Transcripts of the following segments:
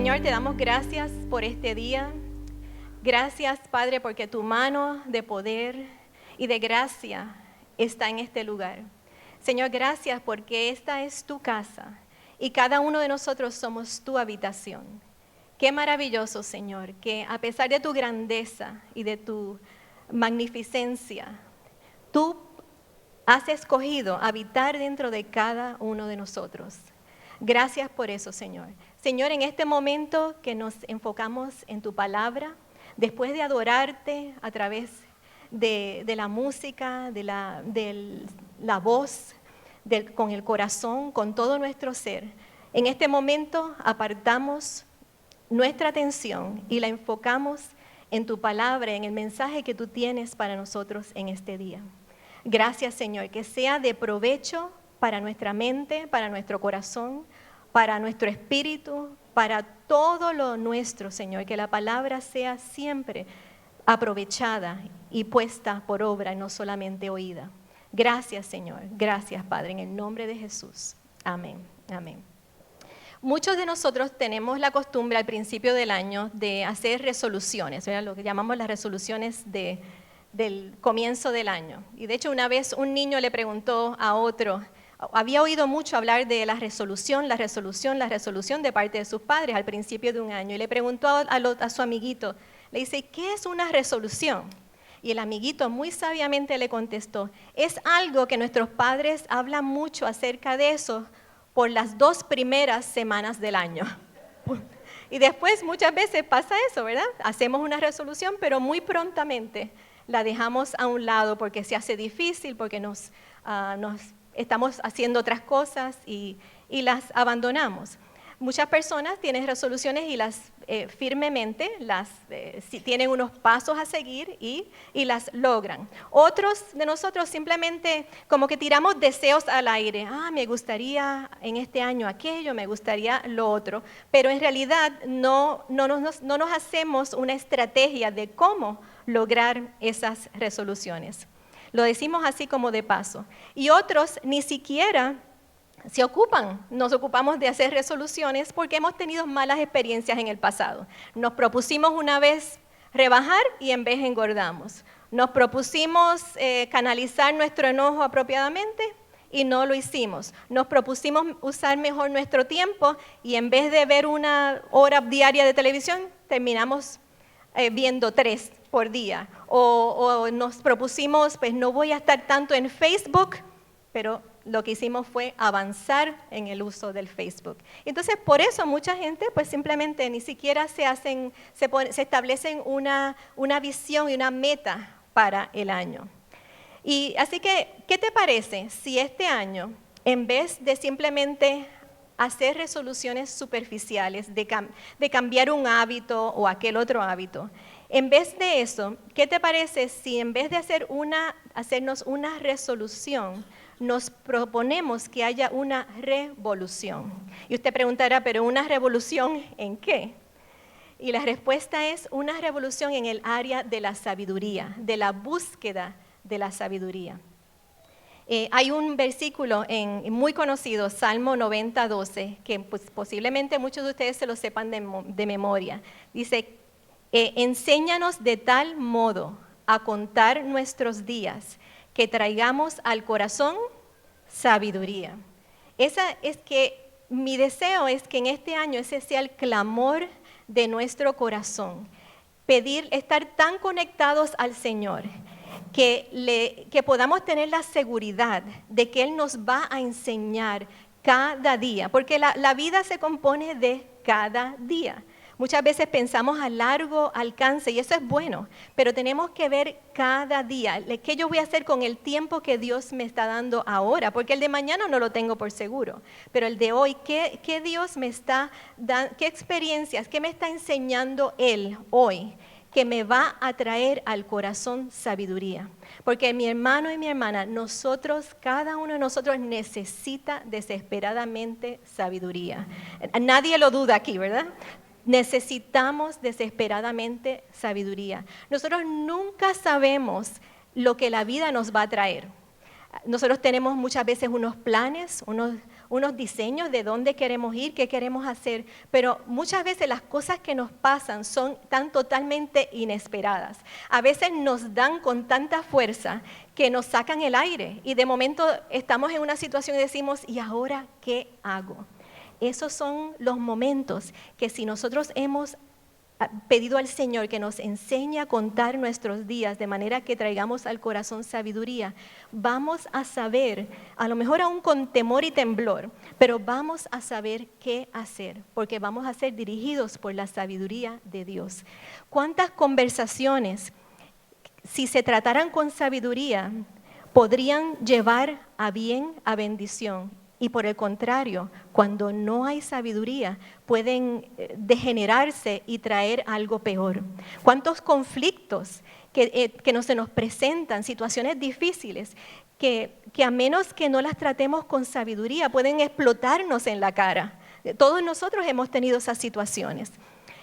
Señor, te damos gracias por este día. Gracias, Padre, porque tu mano de poder y de gracia está en este lugar. Señor, gracias porque esta es tu casa y cada uno de nosotros somos tu habitación. Qué maravilloso, Señor, que a pesar de tu grandeza y de tu magnificencia, tú has escogido habitar dentro de cada uno de nosotros. Gracias por eso, Señor. Señor, en este momento que nos enfocamos en tu palabra, después de adorarte a través de la música, de la voz, con el corazón, con todo nuestro ser, en este momento apartamos nuestra atención y la enfocamos en tu palabra, en el mensaje que tú tienes para nosotros en este día. Gracias, Señor, que sea de provecho para nuestra mente, para nuestro corazón, para nuestro espíritu, para todo lo nuestro, Señor, que la palabra sea siempre aprovechada y puesta por obra y no solamente oída. Gracias, Señor. Gracias, Padre, en el nombre de Jesús. Amén. Amén. Muchos de nosotros tenemos la costumbre al principio del año de hacer resoluciones, ¿verdad? Lo que llamamos las resoluciones del comienzo del año. Y de hecho una vez un niño le preguntó a otro, había oído mucho hablar de la resolución de parte de sus padres al principio de un año, y le preguntó a su amiguito, le dice, ¿qué es una resolución? Y el amiguito muy sabiamente le contestó, es algo que nuestros padres hablan mucho acerca de eso por las 2 primeras semanas del año. Y después muchas veces pasa eso, ¿verdad? Hacemos una resolución, pero muy prontamente la dejamos a un lado porque se hace difícil, porque nos estamos haciendo otras cosas y las abandonamos. Muchas personas tienen resoluciones y las firmemente, si tienen unos pasos a seguir y las logran. Otros de nosotros simplemente como que tiramos deseos al aire. Me gustaría en este año aquello, me gustaría lo otro. Pero en realidad no nos hacemos una estrategia de cómo lograr esas resoluciones. Lo decimos así como de paso. Y otros ni siquiera nos ocupamos de hacer resoluciones porque hemos tenido malas experiencias en el pasado. Nos propusimos una vez rebajar y en vez engordamos. Nos propusimos canalizar nuestro enojo apropiadamente y no lo hicimos. Nos propusimos usar mejor nuestro tiempo y en vez de ver 1 hora diaria de televisión, terminamos viendo 3 por día. O nos propusimos, pues no voy a estar tanto en Facebook, pero lo que hicimos fue avanzar en el uso del Facebook. Entonces, por eso mucha gente pues simplemente ni siquiera se establecen una visión y una meta para el año. Y así que, ¿qué te parece si este año, en vez de simplemente hacer resoluciones superficiales, de cambiar un hábito o aquel otro hábito, en vez de eso, ¿qué te parece si en vez de hacernos una resolución, nos proponemos que haya una revolución? Y usted preguntará, ¿pero una revolución en qué? Y la respuesta es una revolución en el área de la sabiduría, de la búsqueda de la sabiduría. Hay un versículo muy conocido, Salmo 90:12, que pues, posiblemente muchos de ustedes se lo sepan de memoria. Dice, enséñanos de tal modo a contar nuestros días que traigamos al corazón sabiduría. Mi deseo es que en este año ese sea el clamor de nuestro corazón. Estar tan conectados al Señor que podamos tener la seguridad de que Él nos va a enseñar cada día, porque la vida se compone de cada día. Muchas veces pensamos a largo alcance y eso es bueno, pero tenemos que ver cada día qué yo voy a hacer con el tiempo que Dios me está dando ahora, porque el de mañana no lo tengo por seguro, pero el de hoy, ¿qué Dios me está dando, qué experiencias, qué me está enseñando Él hoy, que me va a traer al corazón sabiduría? Porque mi hermano y mi hermana, cada uno de nosotros necesita desesperadamente sabiduría. Nadie lo duda aquí, ¿verdad? Necesitamos desesperadamente sabiduría. Nosotros nunca sabemos lo que la vida nos va a traer. Nosotros tenemos muchas veces unos planes, unos diseños de dónde queremos ir, qué queremos hacer, pero muchas veces las cosas que nos pasan son tan totalmente inesperadas. A veces nos dan con tanta fuerza que nos sacan el aire y de momento estamos en una situación y decimos, ¿y ahora qué hago? Esos son los momentos que si nosotros hemos pedido al Señor que nos enseñe a contar nuestros días de manera que traigamos al corazón sabiduría, vamos a saber, a lo mejor aún con temor y temblor, pero vamos a saber qué hacer, porque vamos a ser dirigidos por la sabiduría de Dios. ¿Cuántas conversaciones, si se trataran con sabiduría, podrían llevar a bien, a bendición? Y por el contrario, cuando no hay sabiduría, pueden degenerarse y traer algo peor. ¿Cuántos conflictos que se nos presentan, situaciones difíciles, que a menos que no las tratemos con sabiduría, pueden explotarnos en la cara? Todos nosotros hemos tenido esas situaciones.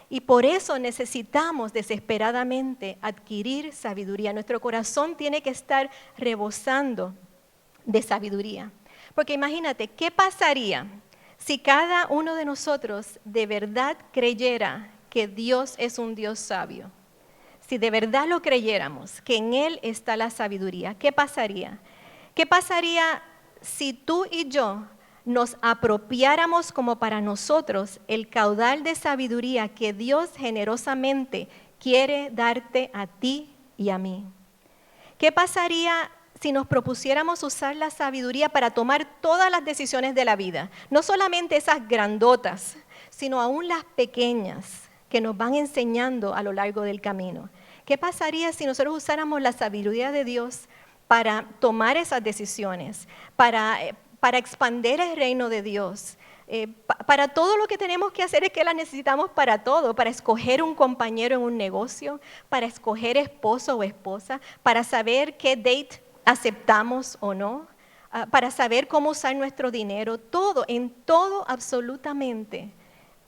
Y por eso necesitamos desesperadamente adquirir sabiduría. Nuestro corazón tiene que estar rebosando de sabiduría. Porque imagínate, ¿qué pasaría si cada uno de nosotros de verdad creyera que Dios es un Dios sabio? Si de verdad lo creyéramos, que en Él está la sabiduría, ¿qué pasaría? ¿Qué pasaría si tú y yo nos apropiáramos como para nosotros el caudal de sabiduría que Dios generosamente quiere darte a ti y a mí? ¿Qué pasaría si nos propusiéramos usar la sabiduría para tomar todas las decisiones de la vida? No solamente esas grandotas, sino aún las pequeñas que nos van enseñando a lo largo del camino. ¿Qué pasaría si nosotros usáramos la sabiduría de Dios para tomar esas decisiones, para expandir el reino de Dios? Para todo lo que tenemos que hacer es que la necesitamos para todo, para escoger un compañero en un negocio, para escoger esposo o esposa, para saber qué date aceptamos o no, para saber cómo usar nuestro dinero, todo, en todo absolutamente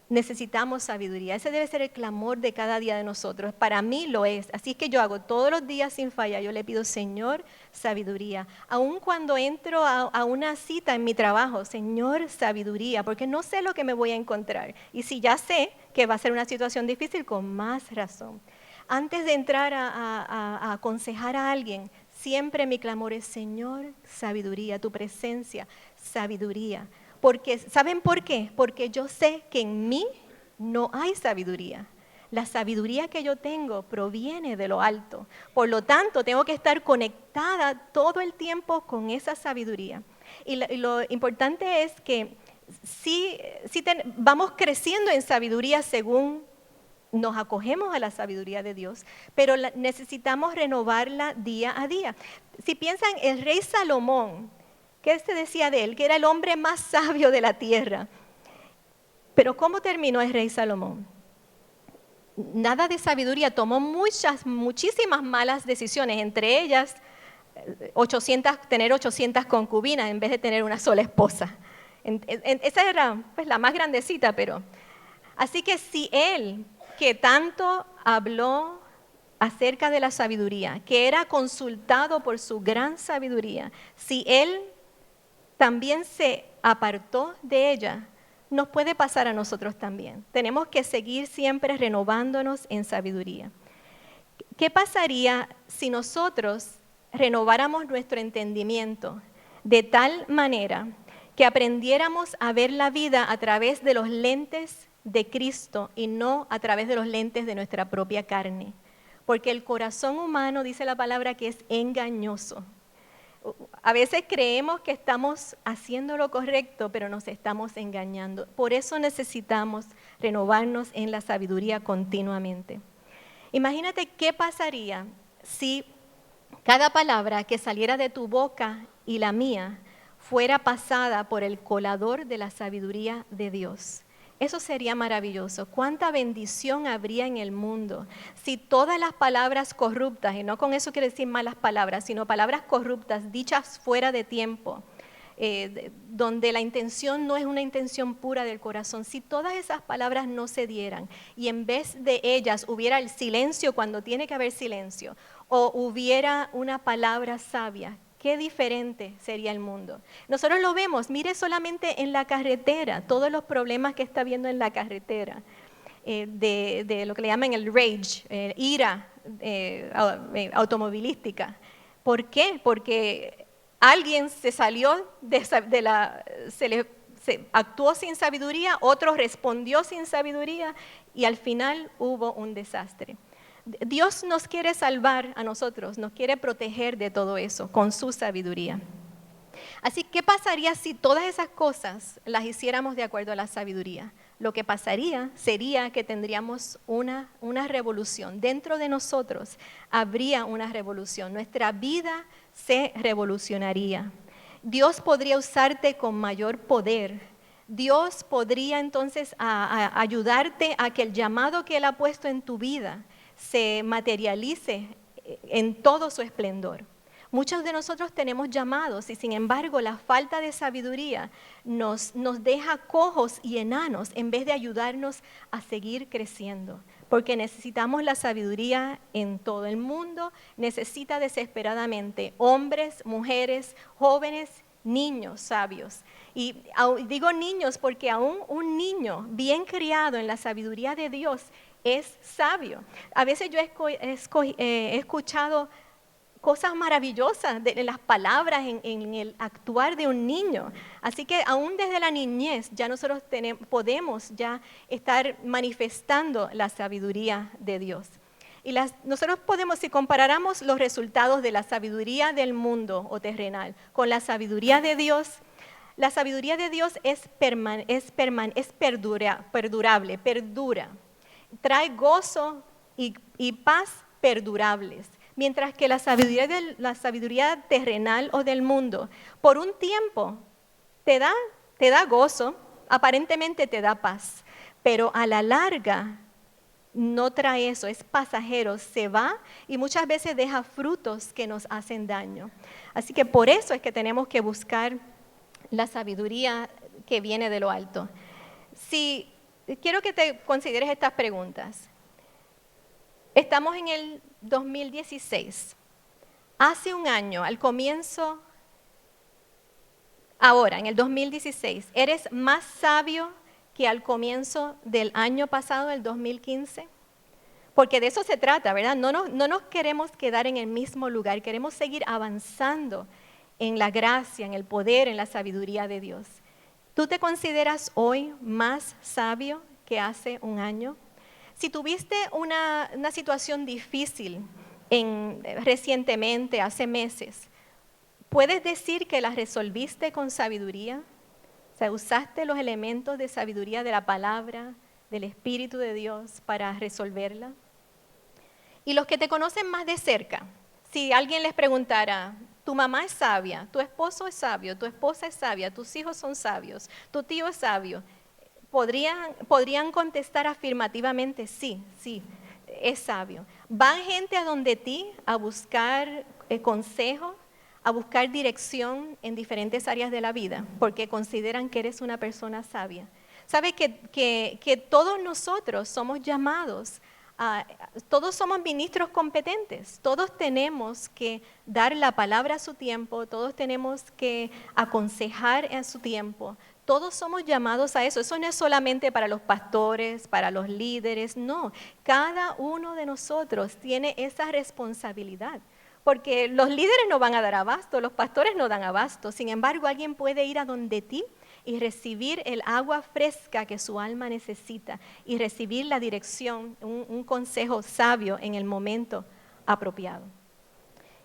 necesitamos sabiduría. Ese debe ser el clamor de cada día de nosotros. Para mí lo es. Así es que yo hago todos los días sin fallar. Yo le pido, Señor, sabiduría. Aun cuando entro a una cita en mi trabajo, Señor, sabiduría, porque no sé lo que me voy a encontrar. Y si ya sé que va a ser una situación difícil, con más razón. Antes de entrar a aconsejar a alguien, siempre mi clamor es, Señor, sabiduría, tu presencia, sabiduría. Porque, ¿saben por qué? Porque yo sé que en mí no hay sabiduría. La sabiduría que yo tengo proviene de lo alto. Por lo tanto, tengo que estar conectada todo el tiempo con esa sabiduría. Y lo importante es que vamos creciendo en sabiduría según nos acogemos a la sabiduría de Dios, pero necesitamos renovarla día a día. Si piensan, el rey Salomón, ¿qué se decía de él? Que era el hombre más sabio de la tierra. Pero ¿cómo terminó el rey Salomón? Nada de sabiduría, tomó muchísimas malas decisiones, entre ellas tener 800 concubinas en vez de tener una sola esposa. Esa era pues, la más grandecita, pero... Así que si él, que tanto habló acerca de la sabiduría, que era consultado por su gran sabiduría, si él también se apartó de ella, nos puede pasar a nosotros también. Tenemos que seguir siempre renovándonos en sabiduría. ¿Qué pasaría si nosotros renováramos nuestro entendimiento de tal manera que aprendiéramos a ver la vida a través de los lentes de Cristo y no a través de los lentes de nuestra propia carne? Porque el corazón humano, dice la palabra, que es engañoso. A veces creemos que estamos haciendo lo correcto, pero nos estamos engañando. Por eso necesitamos renovarnos en la sabiduría continuamente. Imagínate qué pasaría si cada palabra que saliera de tu boca y la mía fuera pasada por el colador de la sabiduría de Dios. Eso sería maravilloso. ¿Cuánta bendición habría en el mundo si todas las palabras corruptas, y no con eso quiere decir malas palabras, sino palabras corruptas dichas fuera de tiempo, donde la intención no es una intención pura del corazón, si todas esas palabras no se dieran y en vez de ellas hubiera el silencio cuando tiene que haber silencio, o hubiera una palabra sabia qué diferente sería el mundo. Nosotros lo vemos, mire solamente en la carretera, todos los problemas que está habiendo en la carretera, de lo que le llaman el rage, ira automovilística. ¿Por qué? Porque alguien se salió se actuó sin sabiduría, otro respondió sin sabiduría y al final hubo un desastre. Dios nos quiere salvar a nosotros, nos quiere proteger de todo eso con su sabiduría. Así, ¿qué pasaría si todas esas cosas las hiciéramos de acuerdo a la sabiduría? Lo que pasaría sería que tendríamos una revolución. Dentro de nosotros habría una revolución. Nuestra vida se revolucionaría. Dios podría usarte con mayor poder. Dios podría entonces ayudarte a que el llamado que Él ha puesto en tu vida se materialice en todo su esplendor. Muchos de nosotros tenemos llamados y sin embargo la falta de sabiduría nos deja cojos y enanos en vez de ayudarnos a seguir creciendo. Porque necesitamos la sabiduría en todo el mundo, necesita desesperadamente hombres, mujeres, jóvenes, niños sabios. Y digo niños porque aún un niño bien criado en la sabiduría de Dios es sabio. A veces yo he escuchado cosas maravillosas de las palabras en el actuar de un niño. Así que aún desde la niñez ya nosotros podemos ya estar manifestando la sabiduría de Dios. Y nosotros podemos, si comparáramos los resultados de la sabiduría del mundo o terrenal con la sabiduría de Dios, la sabiduría de Dios perdurable, perdura. Trae gozo y paz perdurables. Mientras que la sabiduría terrenal o del mundo, por un tiempo te da gozo, aparentemente te da paz, pero a la larga no trae eso, es pasajero, se va y muchas veces deja frutos que nos hacen daño. Así que por eso es que tenemos que buscar la sabiduría que viene de lo alto. Quiero que te consideres estas preguntas. Estamos en el 2016. Hace un año, al comienzo, ahora, en el 2016, ¿eres más sabio que al comienzo del año pasado, el 2015? Porque de eso se trata, ¿verdad? No nos queremos quedar en el mismo lugar, queremos seguir avanzando en la gracia, en el poder, en la sabiduría de Dios. ¿Tú te consideras hoy más sabio que hace un año? Si tuviste una situación difícil recientemente, hace meses, ¿puedes decir que la resolviste con sabiduría? O sea, ¿usaste los elementos de sabiduría de la palabra, del Espíritu de Dios para resolverla? Y los que te conocen más de cerca, si alguien les preguntara, tu mamá es sabia, tu esposo es sabio, tu esposa es sabia, tus hijos son sabios, tu tío es sabio, podrían contestar afirmativamente, sí, es sabio. Van gente a donde ti a buscar consejo, a buscar dirección en diferentes áreas de la vida, porque consideran que eres una persona sabia. ¿Sabe que todos nosotros somos llamados todos somos ministros competentes, todos tenemos que dar la palabra a su tiempo, todos tenemos que aconsejar a su tiempo, todos somos llamados a eso. Eso no es solamente para los pastores, para los líderes, no, cada uno de nosotros tiene esa responsabilidad. Porque los líderes no van a dar abasto, los pastores no dan abasto, sin embargo alguien puede ir a donde ti y recibir el agua fresca que su alma necesita y recibir la dirección, un consejo sabio en el momento apropiado.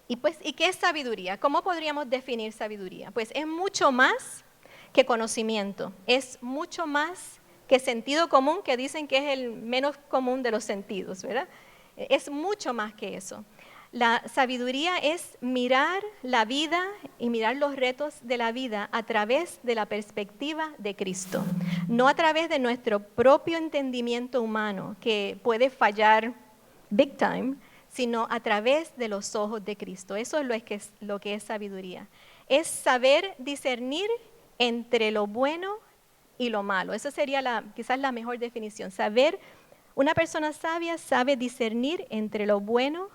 ¿Y qué es sabiduría? ¿Cómo podríamos definir sabiduría? Pues es mucho más que conocimiento, es mucho más que sentido común, que dicen que es el menos común de los sentidos, ¿verdad? Es mucho más que eso. La sabiduría es mirar la vida y mirar los retos de la vida a través de la perspectiva de Cristo, no a través de nuestro propio entendimiento humano, que puede fallar big time, sino a través de los ojos de Cristo. Eso es lo que es sabiduría. Es saber discernir entre lo bueno y lo malo. Esa sería quizás la mejor definición. Una persona sabia sabe discernir entre lo bueno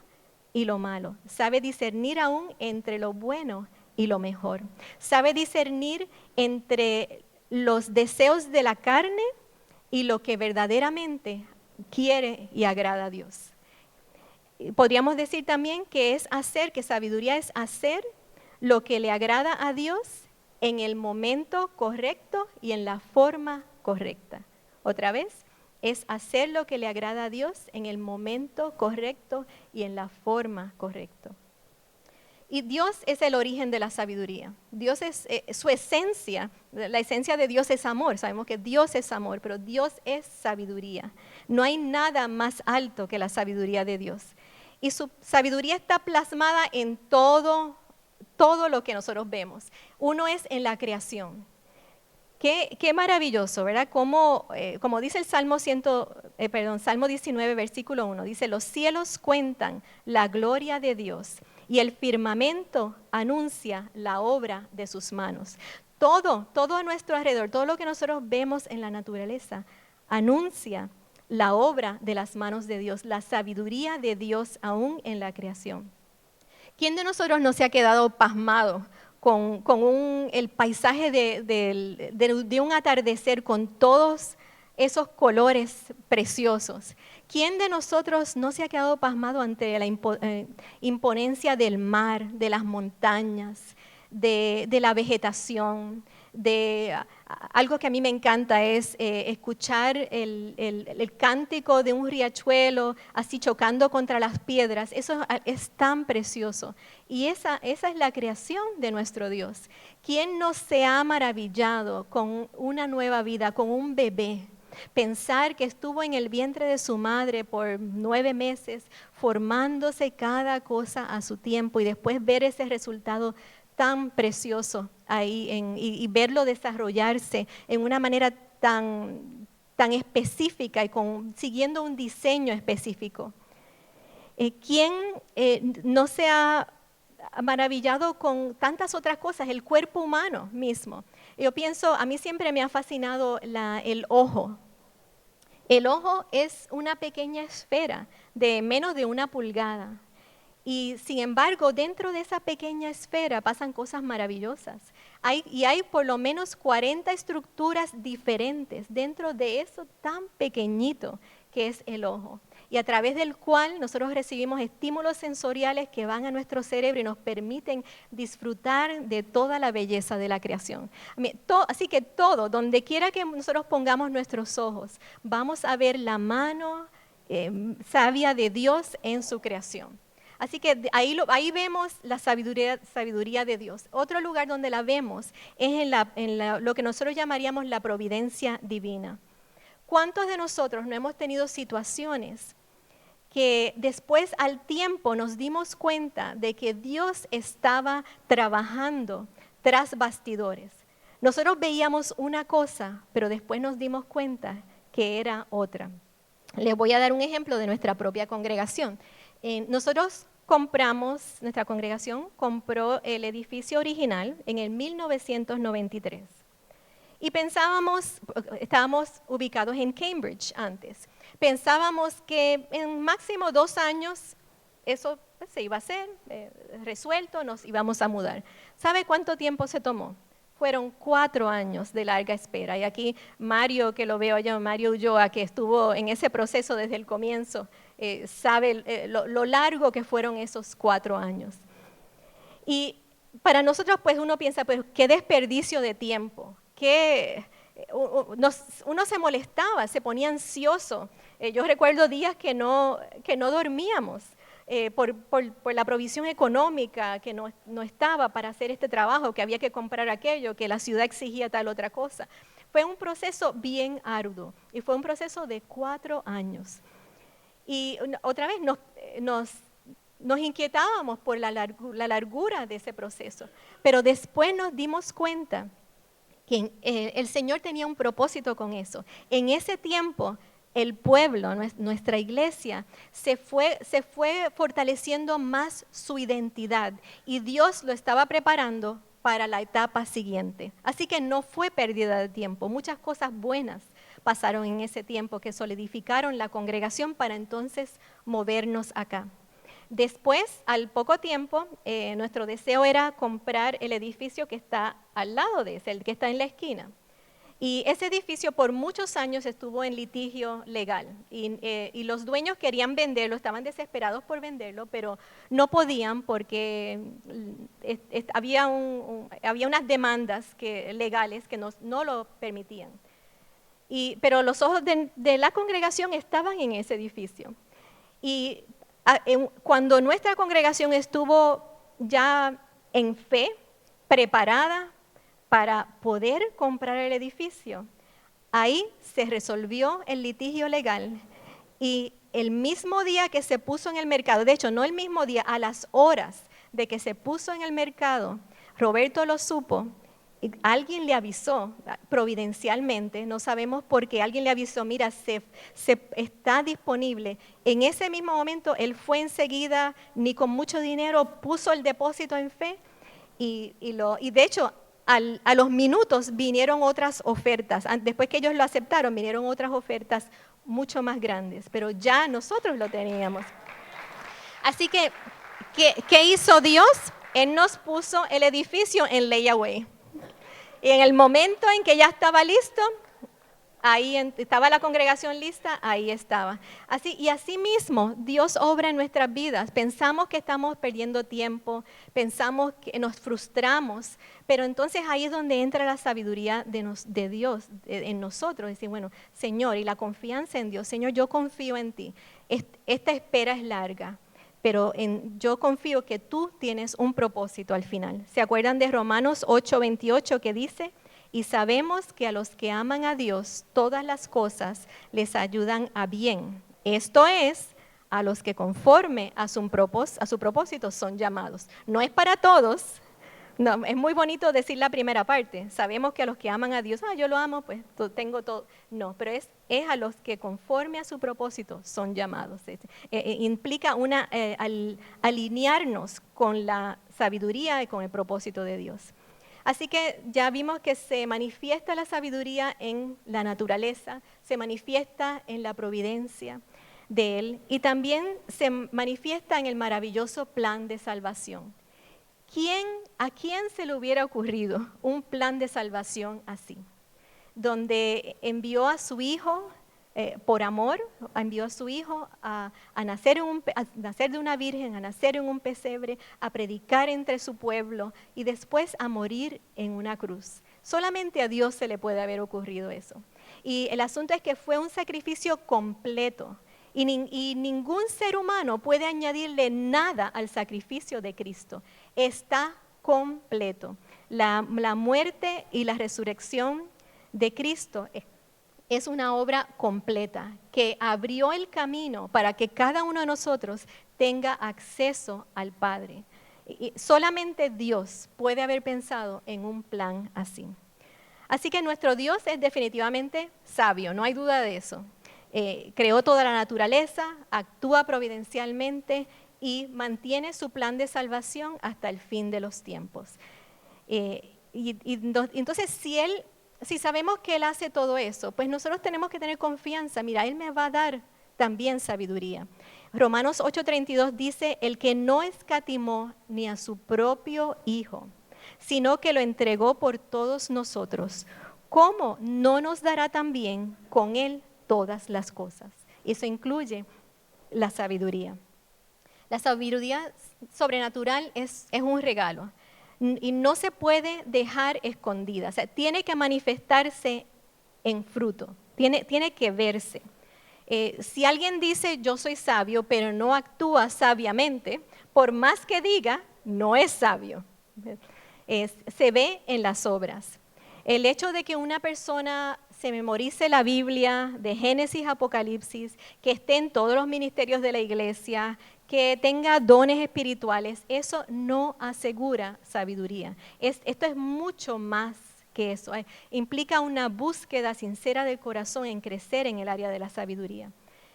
y lo malo. Sabe discernir aún entre lo bueno y lo mejor. Sabe discernir entre los deseos de la carne y lo que verdaderamente quiere y agrada a Dios. Podríamos decir también que sabiduría es hacer lo que le agrada a Dios en el momento correcto y en la forma correcta. Otra vez, es hacer lo que le agrada a Dios en el momento correcto y en la forma correcta. Y Dios es el origen de la sabiduría. Dios es su esencia, la esencia de Dios es amor. Sabemos que Dios es amor, pero Dios es sabiduría. No hay nada más alto que la sabiduría de Dios. Y su sabiduría está plasmada en todo lo que nosotros vemos. Uno es en la creación. Qué maravilloso, ¿verdad? Como dice el Salmo 19, versículo 1, dice, los cielos cuentan la gloria de Dios y el firmamento anuncia la obra de sus manos. Todo a nuestro alrededor, todo lo que nosotros vemos en la naturaleza, anuncia la obra de las manos de Dios, la sabiduría de Dios aún en la creación. ¿Quién de nosotros no se ha quedado pasmado con el paisaje de un atardecer con todos esos colores preciosos? ¿Quién de nosotros no se ha quedado pasmado ante la imponencia del mar, de las montañas, de la vegetación? Algo que a mí me encanta es escuchar el cántico de un riachuelo así chocando contra las piedras. Eso es tan precioso. Y esa es la creación de nuestro Dios. ¿Quién no se ha maravillado con una nueva vida, con un bebé? Pensar que estuvo en el vientre de su madre por 9 meses, formándose cada cosa a su tiempo y después ver ese resultado tan precioso ahí y verlo desarrollarse en una manera tan específica y siguiendo un diseño específico. ¿Quién no se ha maravillado con tantas otras cosas? El cuerpo humano mismo. Yo pienso, a mí siempre me ha fascinado el ojo. El ojo es una pequeña esfera de menos de 1 pulgada. Y sin embargo, dentro de esa pequeña esfera pasan cosas maravillosas. Hay por lo menos 40 estructuras diferentes dentro de eso tan pequeñito que es el ojo. Y a través del cual nosotros recibimos estímulos sensoriales que van a nuestro cerebro y nos permiten disfrutar de toda la belleza de la creación. Así que donde quiera que nosotros pongamos nuestros ojos, vamos a ver la mano sabia de Dios en su creación. Así que ahí vemos la sabiduría de Dios. Otro lugar donde la vemos es en lo que nosotros llamaríamos la providencia divina. ¿Cuántos de nosotros no hemos tenido situaciones que después al tiempo nos dimos cuenta de que Dios estaba trabajando tras bastidores? Nosotros veíamos una cosa, pero después nos dimos cuenta que era otra. Les voy a dar un ejemplo de nuestra propia congregación. Nuestra congregación compró el edificio original en el 1993. Y estábamos ubicados en Cambridge antes. Pensábamos que en máximo 2 años eso se iba a hacer resuelto, nos íbamos a mudar. ¿Sabe cuánto tiempo se tomó? Fueron 4 años de larga espera. Y aquí Mario, que lo veo allá, Mario Ulloa, que estuvo en ese proceso desde el comienzo, sabe lo largo que fueron esos 4 años. Y para nosotros, pues uno piensa, pues qué desperdicio de tiempo, uno se molestaba, se ponía ansioso. Yo recuerdo días que no dormíamos. Por la provisión económica que no estaba para hacer este trabajo, que había que comprar aquello, que la ciudad exigía tal otra cosa. Fue un proceso bien arduo y fue un proceso de 4 años. Y otra vez nos inquietábamos por la largura de ese proceso, pero después nos dimos cuenta que el Señor tenía un propósito con eso. En ese tiempo, el pueblo, nuestra iglesia, se fue fortaleciendo más su identidad y Dios lo estaba preparando para la etapa siguiente. Así que no fue pérdida de tiempo. Muchas cosas buenas pasaron en ese tiempo que solidificaron la congregación para entonces movernos acá. Después, al poco tiempo, nuestro deseo era comprar el edificio que está al lado de ese, el que está en la esquina. Y ese edificio por muchos años estuvo en litigio legal y los dueños querían venderlo, estaban desesperados por venderlo, pero no podían porque había unas demandas legales que no lo permitían. Pero los ojos de la congregación estaban en ese edificio. Y cuando nuestra congregación estuvo ya en fe, preparada para poder comprar el edificio, ahí se resolvió el litigio legal y el mismo día que se puso en el mercado, de hecho no el mismo día, a las horas de que se puso en el mercado, Roberto lo supo. Alguien le avisó providencialmente, no sabemos por qué, alguien le avisó, mira, se está disponible. En ese mismo momento, él fue enseguida, ni con mucho dinero, puso el depósito en fe y de hecho, a los minutos vinieron otras ofertas. Después que ellos lo aceptaron, vinieron otras ofertas mucho más grandes, pero ya nosotros lo teníamos. Así que, ¿qué hizo Dios? Él nos puso el edificio en layaway. Y en el momento en que ya estaba listo, ahí estaba la congregación lista, ahí estaba. Y así mismo, Dios obra en nuestras vidas. Pensamos que estamos perdiendo tiempo, pensamos que nos frustramos, pero entonces ahí es donde entra la sabiduría de Dios en nosotros. Decir, bueno, Señor, y la confianza en Dios. Señor, yo confío en ti. Esta espera es larga, pero yo confío que tú tienes un propósito al final. ¿Se acuerdan de Romanos 8:28 que dice? Y sabemos que a los que aman a Dios, todas las cosas les ayudan a bien. Esto es, a los que conforme a su propósito son llamados. No es para todos. No, es muy bonito decir la primera parte. Sabemos que a los que aman a Dios, yo lo amo, pues tengo todo. No, pero es a los que conforme a su propósito son llamados. Implica alinearnos con la sabiduría y con el propósito de Dios. Así que ya vimos que se manifiesta la sabiduría en la naturaleza, se manifiesta en la providencia de Él y también se manifiesta en el maravilloso plan de salvación. ¿A quién se le hubiera ocurrido un plan de salvación así? Donde envió a su Hijo por amor, envió a su Hijo a nacer de una virgen, a nacer en un pesebre, a predicar entre su pueblo y después a morir en una cruz. Solamente a Dios se le puede haber ocurrido eso. Y el asunto es que fue un sacrificio completo y ningún ser humano puede añadirle nada al sacrificio de Cristo. Está completo. La muerte y la resurrección de Cristo es una obra completa que abrió el camino para que cada uno de nosotros tenga acceso al Padre. Y solamente Dios puede haber pensado en un plan así. Así que nuestro Dios es definitivamente sabio, no hay duda de eso. Creó toda la naturaleza, actúa providencialmente y mantiene su plan de salvación hasta el fin de los tiempos. Entonces, si sabemos que Él hace todo eso, pues nosotros tenemos que tener confianza. Mira, Él me va a dar también sabiduría. Romanos 8:32 dice, el que no escatimó ni a su propio Hijo, sino que lo entregó por todos nosotros, ¿cómo no nos dará también con Él todas las cosas? Eso incluye la sabiduría. La sabiduría sobrenatural es un regalo. Y no se puede dejar escondida, o sea, tiene que manifestarse en fruto, tiene que verse. Si alguien dice yo soy sabio, pero no actúa sabiamente, por más que diga, no es sabio. Se ve en las obras. El hecho de que una persona se memorice la Biblia de Génesis a Apocalipsis, que esté en todos los ministerios de la iglesia, que tenga dones espirituales, eso no asegura sabiduría. Esto es mucho más que eso. Implica una búsqueda sincera del corazón en crecer en el área de la sabiduría.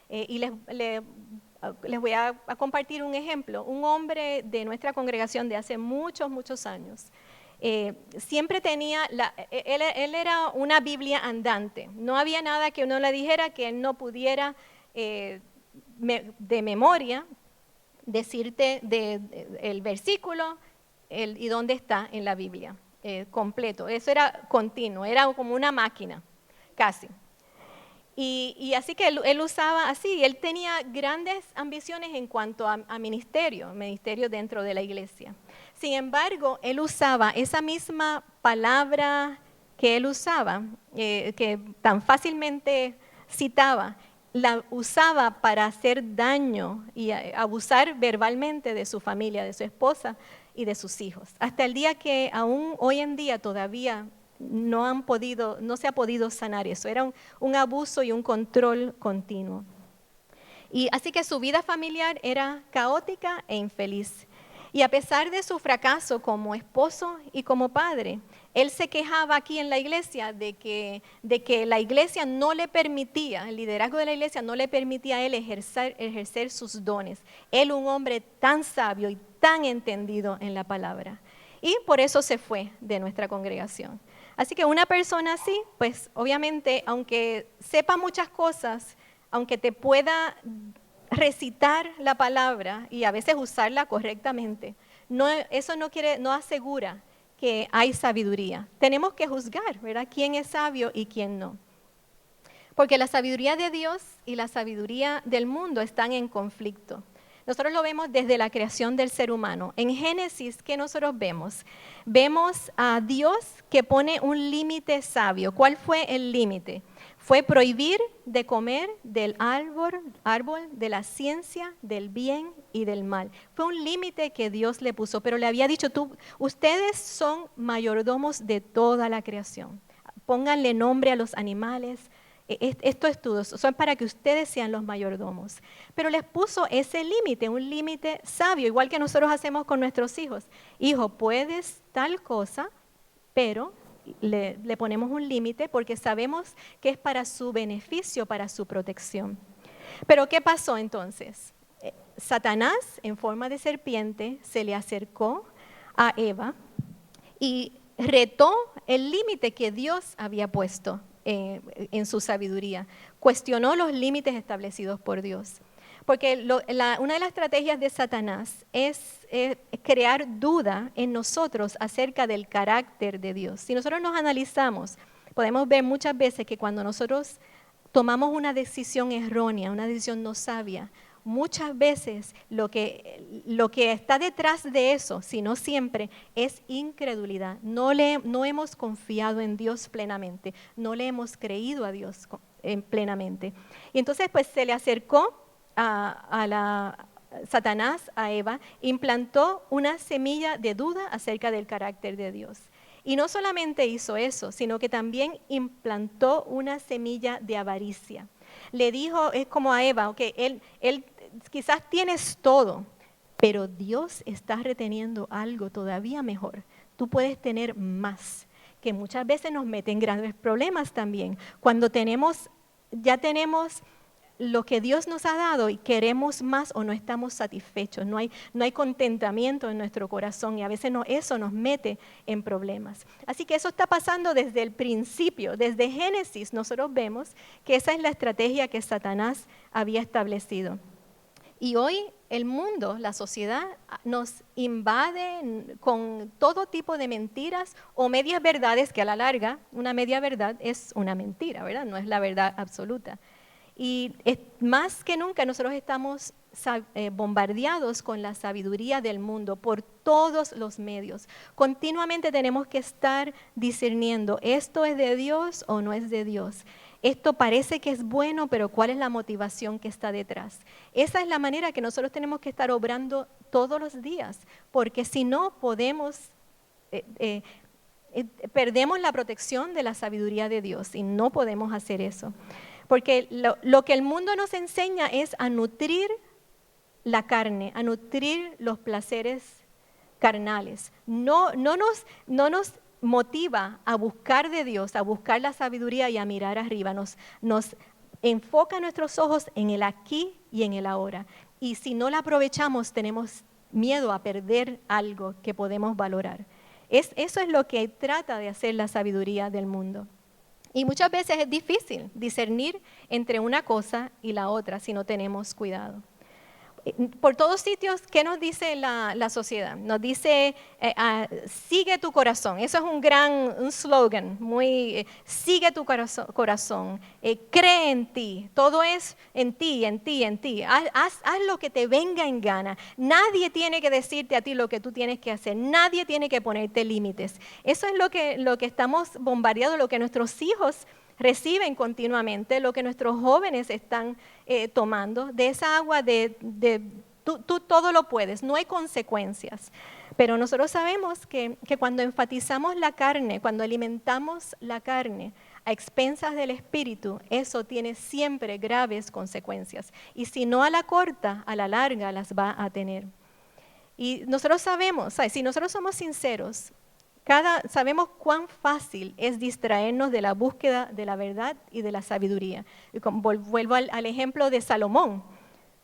Y les voy a compartir un ejemplo. Un hombre de nuestra congregación de hace muchos, muchos años, siempre tenía, él era una Biblia andante. No había nada que uno le dijera que él no pudiera de memoria decirte el versículo y dónde está en la Biblia, completo. Eso era continuo, era como una máquina, casi. Y así que él usaba así, él tenía grandes ambiciones en cuanto a ministerio dentro de la iglesia. Sin embargo, él usaba esa misma palabra que él usaba, que tan fácilmente citaba, la usaba para hacer daño y abusar verbalmente de su familia, de su esposa y de sus hijos. Hasta el día que aún hoy en día todavía no se ha podido sanar eso. Era un abuso y un control continuo. Y así que su vida familiar era caótica e infeliz. Y a pesar de su fracaso como esposo y como padre, él se quejaba aquí en la iglesia de que la iglesia no le permitía, el liderazgo de la iglesia no le permitía a él ejercer sus dones. Él, un hombre tan sabio y tan entendido en la palabra. Y por eso se fue de nuestra congregación. Así que una persona así, pues obviamente, aunque sepa muchas cosas, aunque te pueda recitar la palabra y a veces usarla correctamente, eso no asegura que hay sabiduría. Tenemos que juzgar, ¿verdad? ¿Quién es sabio y quién no? Porque la sabiduría de Dios y la sabiduría del mundo están en conflicto. Nosotros lo vemos desde la creación del ser humano. En Génesis, ¿qué nosotros vemos? Vemos a Dios que pone un límite sabio. ¿Cuál fue el límite? Fue prohibir de comer del árbol de la ciencia, del bien y del mal. Fue un límite que Dios le puso, pero le había dicho, ustedes son mayordomos de toda la creación. Pónganle nombre a los animales. Estos estudios son para que ustedes sean los mayordomos. Pero les puso ese límite, un límite sabio, igual que nosotros hacemos con nuestros hijos. Hijo, puedes tal cosa, pero le ponemos un límite porque sabemos que es para su beneficio, para su protección. Pero ¿qué pasó entonces? Satanás, en forma de serpiente, se le acercó a Eva y retó el límite que Dios había puesto en su sabiduría. Cuestionó los límites establecidos por Dios. Porque una de las estrategias de Satanás es crear duda en nosotros acerca del carácter de Dios. Si nosotros nos analizamos, podemos ver muchas veces que cuando nosotros tomamos una decisión errónea, una decisión no sabia, muchas veces lo que está detrás de eso, si no siempre, es incredulidad. No hemos confiado en Dios plenamente, no le hemos creído a Dios plenamente. Y entonces pues se le acercó Satanás a Eva, implantó una semilla de duda acerca del carácter de Dios. Y no solamente hizo eso, sino que también implantó una semilla de avaricia. Le dijo, es como a Eva, que él quizás tienes todo, pero Dios está reteniendo algo todavía mejor. Tú puedes tener más, que muchas veces nos mete en grandes problemas también. Cuando ya tenemos lo que Dios nos ha dado y queremos más o no estamos satisfechos, no hay contentamiento en nuestro corazón y a veces eso nos mete en problemas. Así que eso está pasando desde el principio, desde Génesis nosotros vemos que esa es la estrategia que Satanás había establecido. Y hoy el mundo, la sociedad, nos invade con todo tipo de mentiras o medias verdades, que a la larga una media verdad es una mentira, ¿verdad? No es la verdad absoluta. Y más que nunca nosotros estamos bombardeados con la sabiduría del mundo por todos los medios. Continuamente tenemos que estar discerniendo, ¿esto es de Dios o no es de Dios? Esto parece que es bueno, pero ¿cuál es la motivación que está detrás? Esa es la manera que nosotros tenemos que estar obrando todos los días, porque si no perdemos la protección de la sabiduría de Dios y no podemos hacer eso. Porque lo que el mundo nos enseña es a nutrir la carne, a nutrir los placeres carnales. No nos motiva a buscar de Dios, a buscar la sabiduría y a mirar arriba. Nos enfoca nuestros ojos en el aquí y en el ahora. Y si no la aprovechamos, tenemos miedo a perder algo que podemos valorar. Eso es lo que trata de hacer la sabiduría del mundo. Y muchas veces es difícil discernir entre una cosa y la otra si no tenemos cuidado. Por todos sitios, ¿qué nos dice la sociedad? Nos dice, sigue tu corazón. Eso es un slogan, sigue tu corazón, cree en ti. Todo es en ti, en ti, en ti. Haz lo que te venga en gana. Nadie tiene que decirte a ti lo que tú tienes que hacer. Nadie tiene que ponerte límites. Eso es lo que estamos bombardeados, lo que nuestros hijos reciben continuamente, lo que nuestros jóvenes están tomando, de esa agua tú todo lo puedes, no hay consecuencias. Pero nosotros sabemos que cuando enfatizamos la carne, cuando alimentamos la carne a expensas del espíritu, eso tiene siempre graves consecuencias. Y si no a la corta, a la larga las va a tener. Y nosotros sabemos, si nosotros somos sinceros, sabemos cuán fácil es distraernos de la búsqueda de la verdad y de la sabiduría. Y vuelvo al ejemplo de Salomón,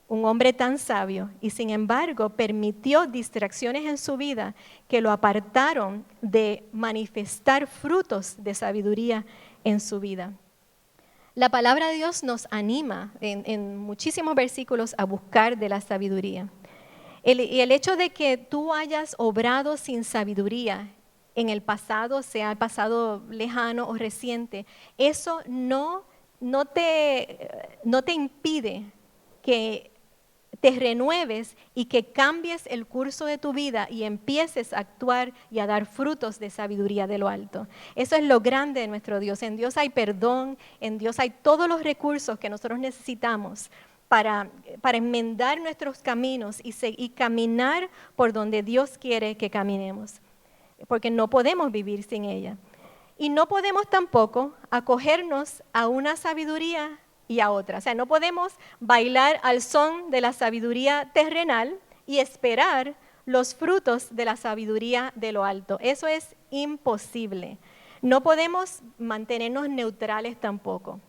un hombre tan sabio, y sin embargo permitió distracciones en su vida que lo apartaron de manifestar frutos de sabiduría en su vida. La palabra de Dios nos anima en muchísimos versículos a buscar de la sabiduría. Y el hecho de que tú hayas obrado sin sabiduría en el pasado, sea el pasado lejano o reciente, eso no te impide que te renueves y que cambies el curso de tu vida y empieces a actuar y a dar frutos de sabiduría de lo alto. Eso es lo grande de nuestro Dios. En Dios hay perdón, en Dios hay todos los recursos que nosotros necesitamos para enmendar nuestros caminos y caminar por donde Dios quiere que caminemos, porque no podemos vivir sin ella. Y no podemos tampoco acogernos a una sabiduría y a otra. O sea, no podemos bailar al son de la sabiduría terrenal y esperar los frutos de la sabiduría de lo alto. Eso es imposible. No podemos mantenernos neutrales tampoco.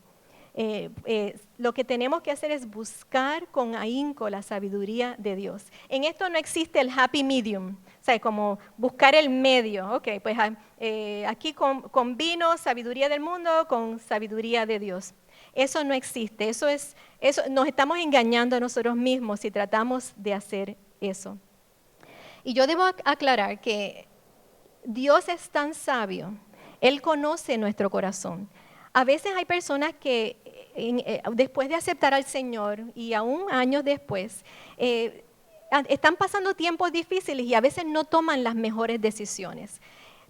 Lo que tenemos que hacer es buscar con ahínco la sabiduría de Dios. En esto no existe el happy medium, o sea, como buscar el medio. Ok, pues aquí combino sabiduría del mundo con sabiduría de Dios. Eso no existe, eso nos estamos engañando a nosotros mismos si tratamos de hacer eso. Y yo debo aclarar que Dios es tan sabio, Él conoce nuestro corazón. A veces hay personas que después de aceptar al Señor y aún años después, están pasando tiempos difíciles y a veces no toman las mejores decisiones.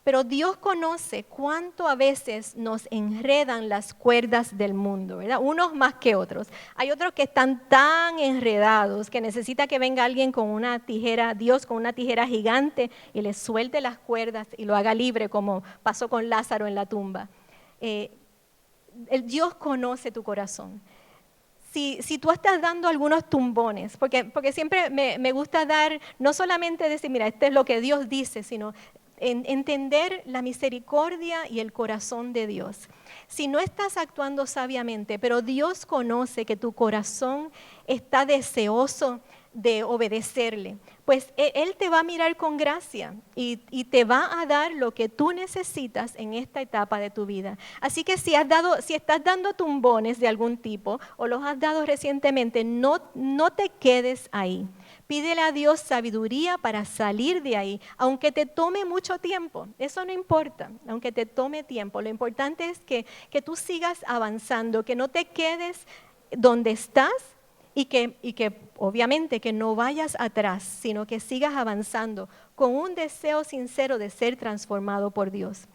Pero Dios conoce cuánto a veces nos enredan las cuerdas del mundo, ¿verdad? Unos más que otros. Hay otros que están tan enredados que necesita que venga alguien con una tijera, Dios con una tijera gigante y les suelte las cuerdas y lo haga libre, como pasó con Lázaro en la tumba. Dios conoce tu corazón. Si tú estás dando algunos tumbones, porque siempre me gusta dar, no solamente decir, mira, esto es lo que Dios dice, sino entender la misericordia y el corazón de Dios. Si no estás actuando sabiamente, pero Dios conoce que tu corazón está deseoso de obedecerle, pues Él te va a mirar con gracia y te va a dar lo que tú necesitas en esta etapa de tu vida. Así que si estás dando tumbones de algún tipo o los has dado recientemente, no te quedes ahí. Pídele a Dios sabiduría para salir de ahí, aunque te tome mucho tiempo. Eso no importa, aunque te tome tiempo. Lo importante es que tú sigas avanzando, que no te quedes donde estás y que obviamente que no vayas atrás, sino que sigas avanzando con un deseo sincero de ser transformado por Dios.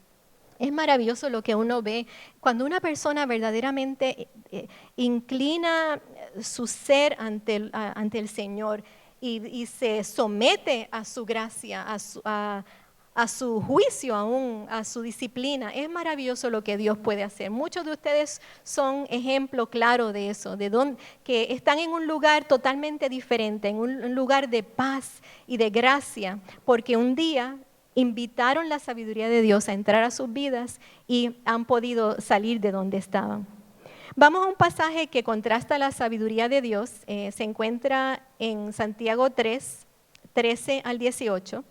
Es maravilloso lo que uno ve cuando una persona verdaderamente inclina su ser ante el Señor y se somete a su gracia, a su juicio aún, a su disciplina. Es maravilloso lo que Dios puede hacer. Muchos de ustedes son ejemplo claro de eso, que están en un lugar totalmente diferente, en un lugar de paz y de gracia, porque un día invitaron la sabiduría de Dios a entrar a sus vidas y han podido salir de donde estaban. Vamos a un pasaje que contrasta la sabiduría de Dios. Se encuentra en Santiago 3, 13 al 18.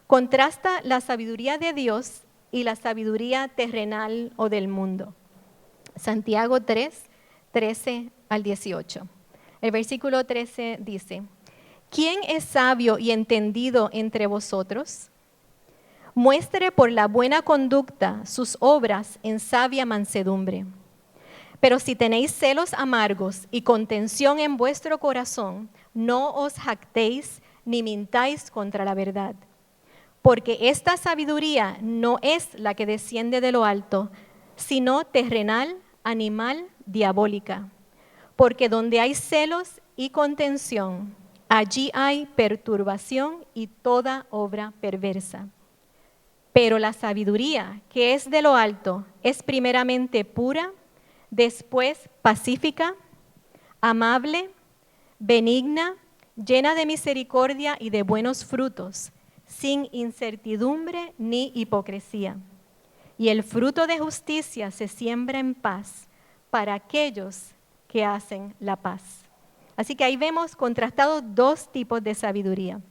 Contrasta la sabiduría de Dios y la sabiduría terrenal o del mundo. Santiago 3, 13 al 18. El versículo 13 dice: ¿Quién es sabio y entendido entre vosotros? Muestre por la buena conducta sus obras en sabia mansedumbre. Pero si tenéis celos amargos y contención en vuestro corazón, no os jactéis ni mintáis contra la verdad. Porque esta sabiduría no es la que desciende de lo alto, sino terrenal, animal, diabólica. Porque donde hay celos y contención, allí hay perturbación y toda obra perversa. Pero la sabiduría que es de lo alto es primeramente pura, después pacífica, amable, benigna, llena de misericordia y de buenos frutos, sin incertidumbre ni hipocresía. Y el fruto de justicia se siembra en paz para aquellos que hacen la paz. Así que ahí vemos contrastados dos tipos de sabiduría.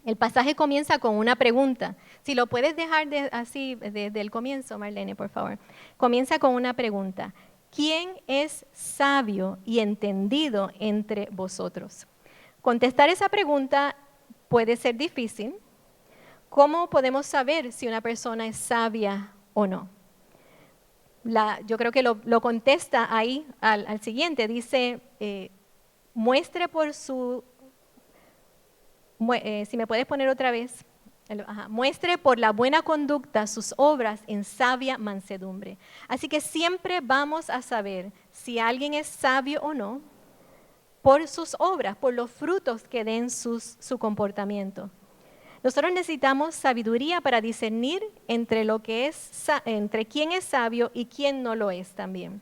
El pasaje comienza con una pregunta. Si lo puedes dejar así desde el comienzo, Marlene, por favor. Comienza con una pregunta. ¿Quién es sabio y entendido entre vosotros? Contestar esa pregunta puede ser difícil. ¿Cómo podemos saber si una persona es sabia o no? Yo creo que lo contesta ahí al siguiente. Dice, muestre por su... si me puedes poner otra vez. Muestre por la buena conducta sus obras en sabia mansedumbre. Así que siempre vamos a saber si alguien es sabio o no por sus obras, por los frutos que den su comportamiento. Nosotros necesitamos sabiduría para discernir entre quién es sabio y quién no lo es también.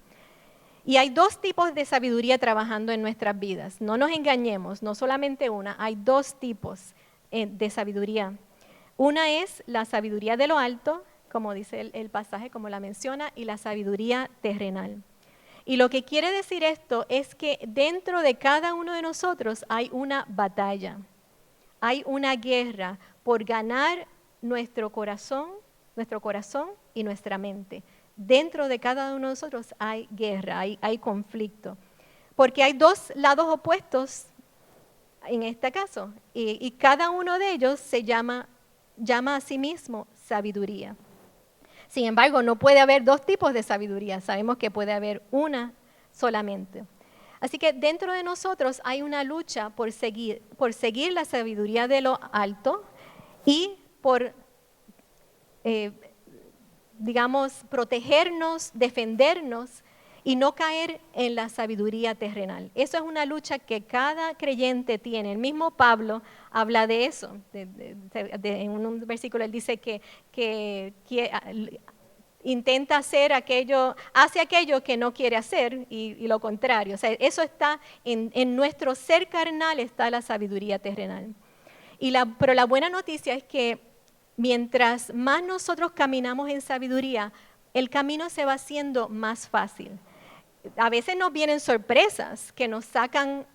Y hay dos tipos de sabiduría trabajando en nuestras vidas. No nos engañemos, no solamente una, hay dos tipos de sabiduría. Una es la sabiduría de lo alto, como dice el pasaje, como la menciona, y la sabiduría terrenal. Y lo que quiere decir esto es que dentro de cada uno de nosotros hay una batalla, hay una guerra por ganar nuestro corazón y nuestra mente. Dentro de cada uno de nosotros hay guerra, hay conflicto. Porque hay dos lados opuestos en este caso. Y cada uno de ellos se llama a sí mismo sabiduría. Sin embargo, no puede haber dos tipos de sabiduría. Sabemos que puede haber una solamente. Así que dentro de nosotros hay una lucha por seguir la sabiduría de lo alto y por, protegernos, defendernos y no caer en la sabiduría terrenal. Eso es una lucha que cada creyente tiene. El mismo Pablo habla de eso. En un versículo él dice que intenta hace aquello que no quiere hacer y lo contrario. O sea, eso está en nuestro ser carnal, está la sabiduría terrenal. Pero la buena noticia es que mientras más nosotros caminamos en sabiduría, el camino se va haciendo más fácil. A veces nos vienen sorpresas que nos sacan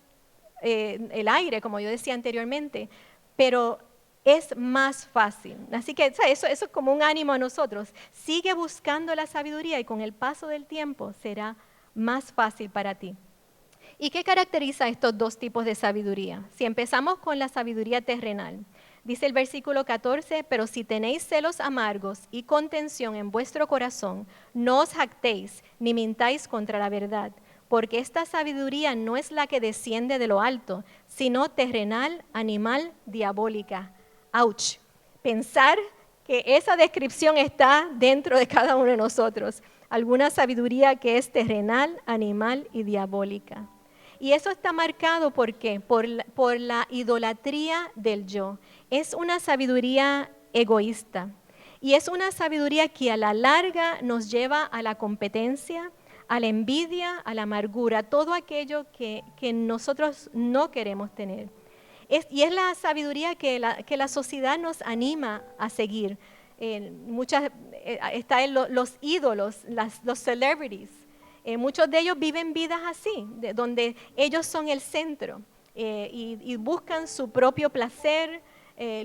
el aire, como yo decía anteriormente, pero es más fácil. Así que eso es como un ánimo a nosotros. Sigue buscando la sabiduría y con el paso del tiempo será más fácil para ti. ¿Y qué caracteriza estos dos tipos de sabiduría? Si empezamos con la sabiduría terrenal, dice el versículo 14, pero si tenéis celos amargos y contención en vuestro corazón, no os jactéis ni mintáis contra la verdad, porque esta sabiduría no es la que desciende de lo alto, sino terrenal, animal, diabólica. ¡Auch! Pensar que esa descripción está dentro de cada uno de nosotros. Alguna sabiduría que es terrenal, animal y diabólica. Y eso está marcado ¿por qué? Por la idolatría del yo. Es una sabiduría egoísta. Y es una sabiduría que a la larga nos lleva a la competencia, a la envidia, a la amargura, todo aquello que nosotros no queremos tener. Y es la sabiduría que la sociedad nos anima a seguir. Están los ídolos, los celebrities. Muchos de ellos viven vidas así, donde ellos son el centro y buscan su propio placer,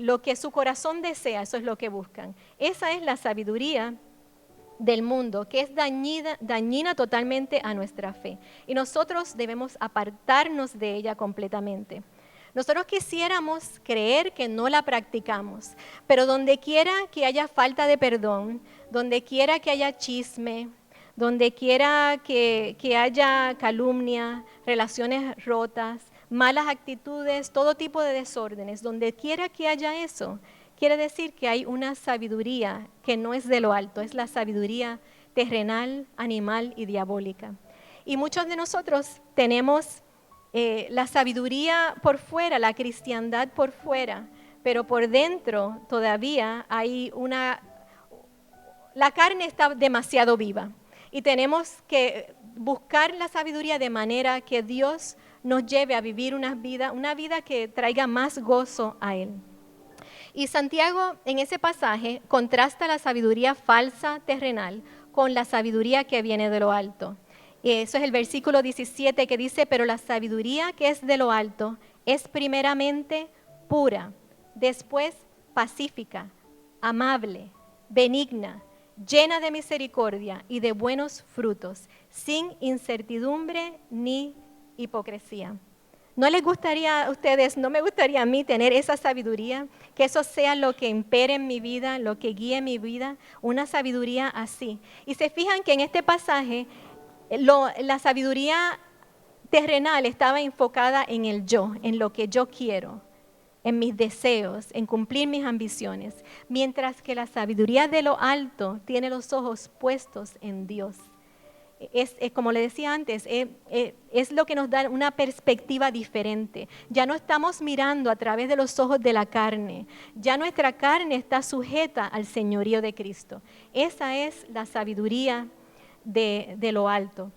lo que su corazón desea, eso es lo que buscan. Esa es la sabiduría del mundo, que es dañina totalmente a nuestra fe. Y nosotros debemos apartarnos de ella completamente. Nosotros quisiéramos creer que no la practicamos, pero donde quiera que haya falta de perdón, donde quiera que haya chisme, donde quiera que haya calumnia, relaciones rotas, malas actitudes, todo tipo de desórdenes, donde quiera que haya eso, quiere decir que hay una sabiduría que no es de lo alto, es la sabiduría terrenal, animal y diabólica. Y muchos de nosotros tenemos la sabiduría por fuera, la cristiandad por fuera, pero por dentro todavía hay la carne está demasiado viva y tenemos que buscar la sabiduría de manera que Dios nos lleve a vivir una vida que traiga más gozo a Él. Y Santiago en ese pasaje contrasta la sabiduría falsa terrenal con la sabiduría que viene de lo alto. Eso es el versículo 17 que dice, pero la sabiduría que es de lo alto es primeramente pura, después pacífica, amable, benigna, llena de misericordia y de buenos frutos, sin incertidumbre ni hipocresía. ¿No les gustaría a ustedes, no me gustaría a mí tener esa sabiduría? Que eso sea lo que impere en mi vida, lo que guíe mi vida, una sabiduría así. Y se fijan que en este pasaje la sabiduría terrenal estaba enfocada en el yo, en lo que yo quiero, en mis deseos, en cumplir mis ambiciones, mientras que la sabiduría de lo alto tiene los ojos puestos en Dios. Es como le decía antes, es lo que nos da una perspectiva diferente. Ya no estamos mirando a través de los ojos de la carne, ya nuestra carne está sujeta al señorío de Cristo. Esa es la sabiduría de lo alto.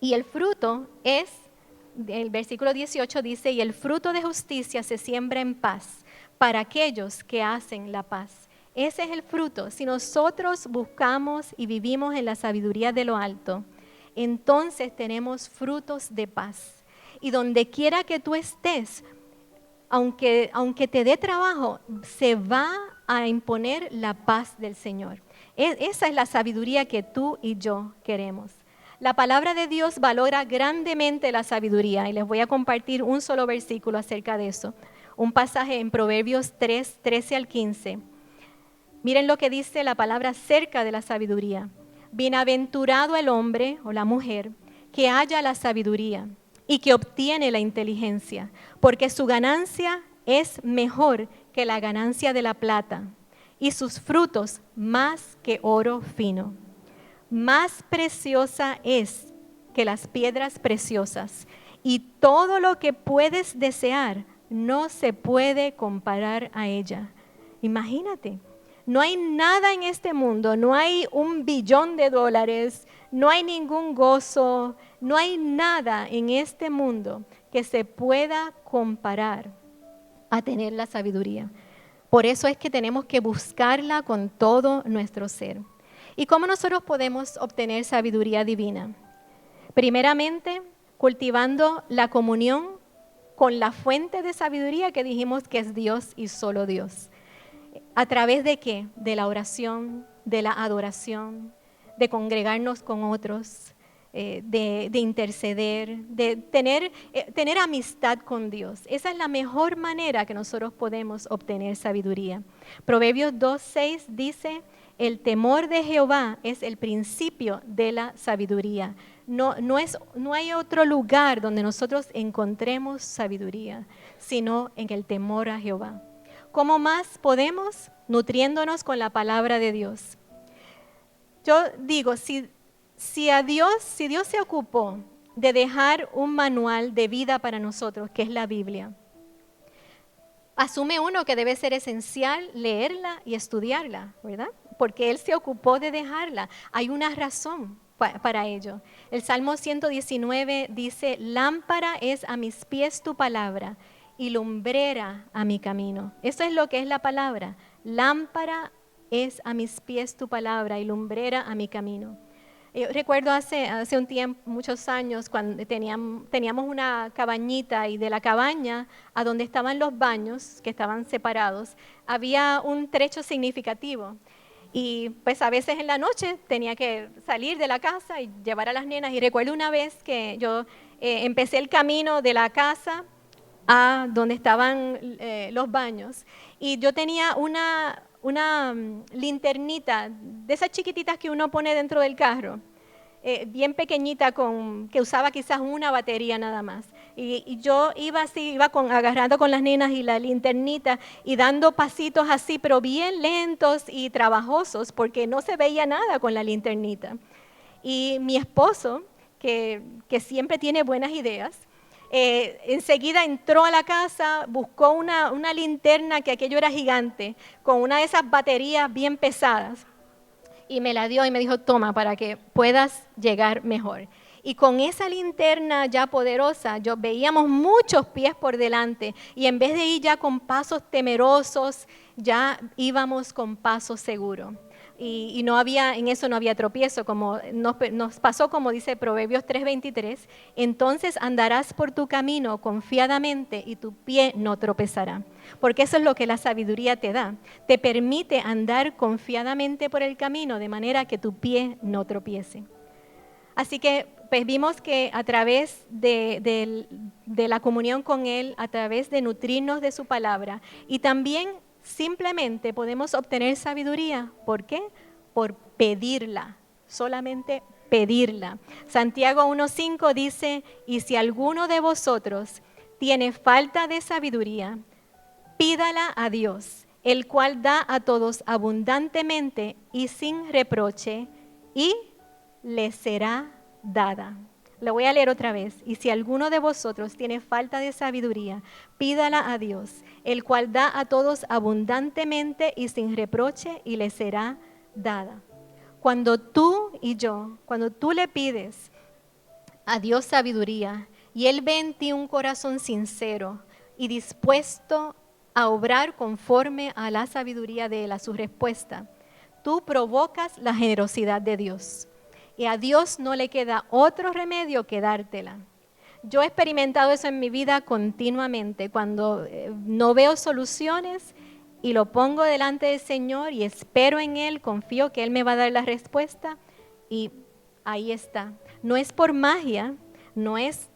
Y el fruto es, el versículo 18 dice, y el fruto de justicia se siembra en paz para aquellos que hacen la paz. Ese es el fruto. Si nosotros buscamos y vivimos en la sabiduría de lo alto, entonces tenemos frutos de paz. Y donde quiera que tú estés, aunque te dé trabajo, se va a imponer la paz del Señor. Esa es la sabiduría que tú y yo queremos. La palabra de Dios valora grandemente la sabiduría y les voy a compartir un solo versículo acerca de eso. Un pasaje en Proverbios 3, 13 al 15. Miren lo que dice la palabra acerca de la sabiduría. Bienaventurado el hombre o la mujer que halla la sabiduría y que obtiene la inteligencia, porque su ganancia es mejor que la ganancia de la plata y sus frutos más que oro fino. Más preciosa es que las piedras preciosas y todo lo que puedes desear no se puede comparar a ella. Imagínate. No hay nada en este mundo, no hay $1 billón, no hay ningún gozo, no hay nada en este mundo que se pueda comparar a tener la sabiduría. Por eso es que tenemos que buscarla con todo nuestro ser. ¿Y cómo nosotros podemos obtener sabiduría divina? Primeramente, cultivando la comunión con la fuente de sabiduría que dijimos que es Dios y solo Dios. ¿A través de qué? De la oración, de la adoración, de congregarnos con otros, de interceder, de tener amistad con Dios. Esa es la mejor manera que nosotros podemos obtener sabiduría. Proverbios 2:6 dice, el temor de Jehová es el principio de la sabiduría. No hay otro lugar donde nosotros encontremos sabiduría, sino en el temor a Jehová. ¿Cómo más podemos? Nutriéndonos con la palabra de Dios. Yo digo, si Dios se ocupó de dejar un manual de vida para nosotros, que es la Biblia, asume uno que debe ser esencial leerla y estudiarla, ¿verdad? Porque Él se ocupó de dejarla. Hay una razón para ello. El Salmo 119 dice, lámpara es a mis pies tu palabra y lumbrera a mi camino. Eso es lo que es la palabra. Lámpara es a mis pies tu palabra y lumbrera a mi camino. Yo recuerdo hace un tiempo, muchos años, cuando teníamos una cabañita y de la cabaña a donde estaban los baños, que estaban separados, había un trecho significativo. Y pues a veces en la noche tenía que salir de la casa y llevar a las nenas. Y recuerdo una vez que yo empecé el camino de la casa a donde estaban los baños y yo tenía una linternita de esas chiquititas que uno pone dentro del carro, bien pequeñita, que usaba quizás una batería nada más. Y yo iba así, agarrando con las nenas y la linternita y dando pasitos así, pero bien lentos y trabajosos, porque no se veía nada con la linternita. Y mi esposo, que siempre tiene buenas ideas, enseguida entró a la casa, buscó una linterna, que aquello era gigante, con una de esas baterías bien pesadas, y me la dio y me dijo, toma, para que puedas llegar mejor. Y con esa linterna ya poderosa, yo veíamos muchos pies por delante, y en vez de ir ya con pasos temerosos, ya íbamos con pasos seguros. Y no había, en eso no había tropiezo, como nos pasó, como dice Proverbios 3:23, entonces andarás por tu camino confiadamente y tu pie no tropezará. Porque eso es lo que la sabiduría te da. Te permite andar confiadamente por el camino de manera que tu pie no tropiece. Así que pues vimos que a través de la comunión con Él, a través de nutrirnos de su palabra, y también simplemente podemos obtener sabiduría. ¿Por qué? Por pedirla, solamente pedirla. Santiago 1:5 dice, y si alguno de vosotros tiene falta de sabiduría, pídala a Dios, el cual da a todos abundantemente y sin reproche, y le será dada. Lo voy a leer otra vez. Y si alguno de vosotros tiene falta de sabiduría, pídala a Dios, el cual da a todos abundantemente y sin reproche, y le será dada. Cuando tú le pides a Dios sabiduría, y Él ve en ti un corazón sincero y dispuesto a obrar conforme a la sabiduría de Él, a su respuesta, tú provocas la generosidad de Dios. Y a Dios no le queda otro remedio que dártela. Yo he experimentado eso en mi vida continuamente, cuando no veo soluciones y lo pongo delante del Señor y espero en Él, confío que Él me va a dar la respuesta, y ahí está. No es por magia, no es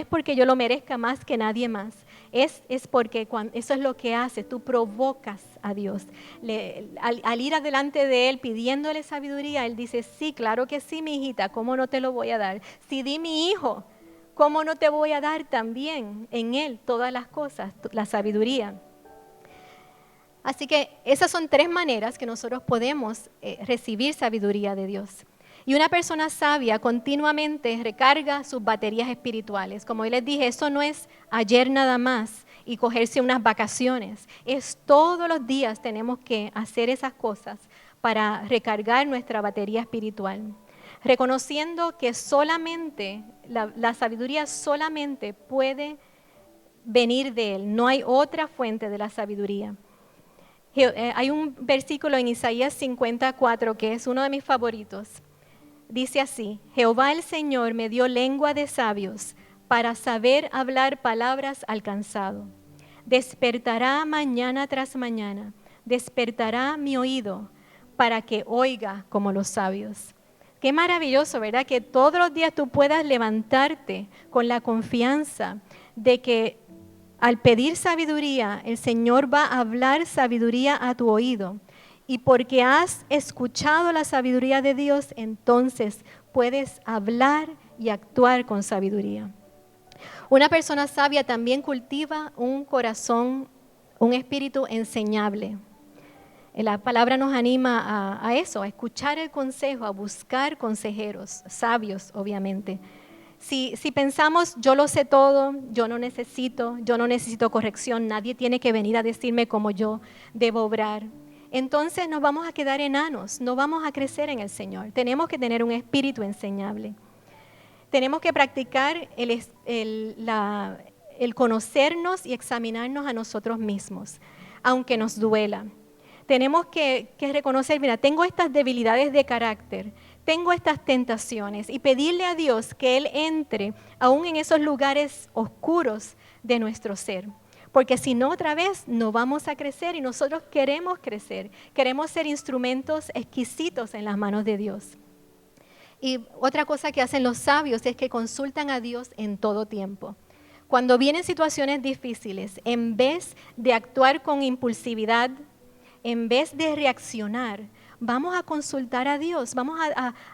porque yo lo merezca más que nadie más. Es porque eso es lo que hace, tú provocas a Dios. Al ir adelante de Él pidiéndole sabiduría, Él dice, sí, claro que sí, mi hijita, ¿cómo no te lo voy a dar? Si di mi hijo, ¿cómo no te voy a dar también en Él todas las cosas, la sabiduría? Así que esas son 3 maneras que nosotros podemos recibir sabiduría de Dios. Y una persona sabia continuamente recarga sus baterías espirituales. Como yo les dije, eso no es ayer nada más y cogerse unas vacaciones. Es todos los días tenemos que hacer esas cosas para recargar nuestra batería espiritual. Reconociendo que solamente, la sabiduría solamente puede venir de Él. No hay otra fuente de la sabiduría. Hay un versículo en Isaías 54 que es uno de mis favoritos. Dice así, Jehová el Señor me dio lengua de sabios para saber hablar palabras al cansado. Despertará mañana tras mañana, despertará mi oído para que oiga como los sabios. Qué maravilloso, ¿verdad? Que todos los días tú puedas levantarte con la confianza de que al pedir sabiduría, el Señor va a hablar sabiduría a tu oído. Y porque has escuchado la sabiduría de Dios, entonces puedes hablar y actuar con sabiduría. Una persona sabia también cultiva un corazón, un espíritu enseñable. La palabra nos anima a eso, a escuchar el consejo, a buscar consejeros, sabios obviamente. Si pensamos, yo lo sé todo, yo no necesito corrección, nadie tiene que venir a decirme cómo yo debo obrar, entonces nos vamos a quedar enanos, no vamos a crecer en el Señor. Tenemos que tener un espíritu enseñable. Tenemos que practicar el conocernos y examinarnos a nosotros mismos, aunque nos duela. Tenemos que reconocer, mira, tengo estas debilidades de carácter, tengo estas tentaciones, y pedirle a Dios que Él entre aún en esos lugares oscuros de nuestro ser. Porque si no, otra vez no vamos a crecer, y nosotros queremos crecer, queremos ser instrumentos exquisitos en las manos de Dios. Y otra cosa que hacen los sabios es que consultan a Dios en todo tiempo. Cuando vienen situaciones difíciles, en vez de actuar con impulsividad, en vez de reaccionar, vamos a consultar a Dios, vamos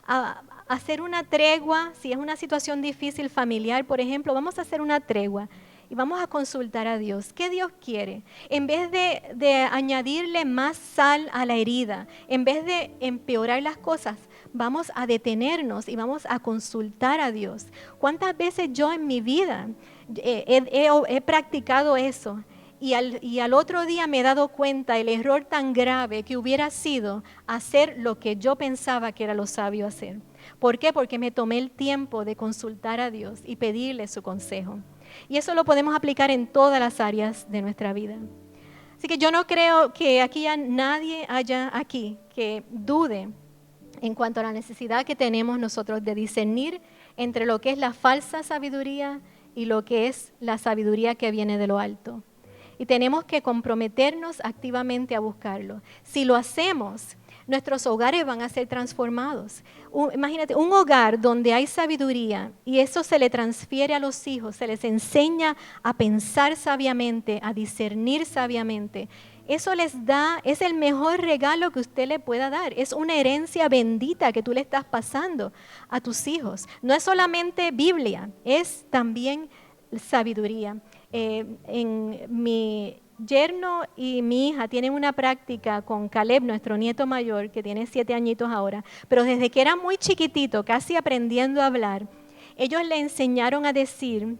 a hacer una tregua. Si es una situación difícil familiar, por ejemplo, vamos a hacer una tregua y vamos a consultar a Dios. ¿Qué Dios quiere? En vez de añadirle más sal a la herida, en vez de empeorar las cosas, vamos a detenernos y vamos a consultar a Dios. ¿Cuántas veces yo en mi vida he practicado eso? Y al otro día me he dado cuenta el error tan grave que hubiera sido hacer lo que yo pensaba que era lo sabio hacer. ¿Por qué? Porque me tomé el tiempo de consultar a Dios y pedirle su consejo. Y eso lo podemos aplicar en todas las áreas de nuestra vida. Así que yo no creo que aquí nadie haya aquí que dude en cuanto a la necesidad que tenemos nosotros de discernir entre lo que es la falsa sabiduría y lo que es la sabiduría que viene de lo alto. Y tenemos que comprometernos activamente a buscarlo. Si lo hacemos, nuestros hogares van a ser transformados. Imagínate, un hogar donde hay sabiduría y eso se le transfiere a los hijos, se les enseña a pensar sabiamente, a discernir sabiamente. Eso les da, es el mejor regalo que usted le pueda dar. Es una herencia bendita que tú le estás pasando a tus hijos. No es solamente Biblia, es también sabiduría. Mi yerno y mi hija tienen una práctica con Caleb, nuestro nieto mayor, que tiene 7 añitos ahora, pero desde que era muy chiquitito, casi aprendiendo a hablar, ellos le enseñaron a decir,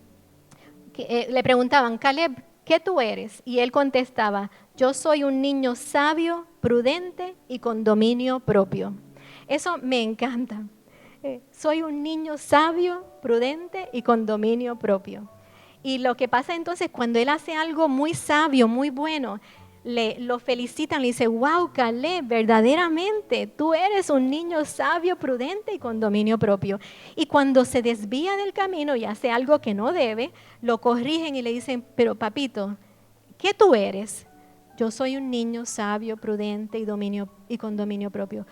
le preguntaban, Caleb, ¿qué tú eres? Y él contestaba, yo soy un niño sabio, prudente y con dominio propio. Eso me encanta. Soy un niño sabio, prudente y con dominio propio. Y lo que pasa entonces, cuando él hace algo muy sabio, muy bueno, lo felicitan, le dicen, wow, Caleb, verdaderamente, tú eres un niño sabio, prudente y con dominio propio. Y cuando se desvía del camino y hace algo que no debe, lo corrigen y le dicen, pero papito, ¿qué tú eres? Yo soy un niño sabio, prudente y con dominio propio.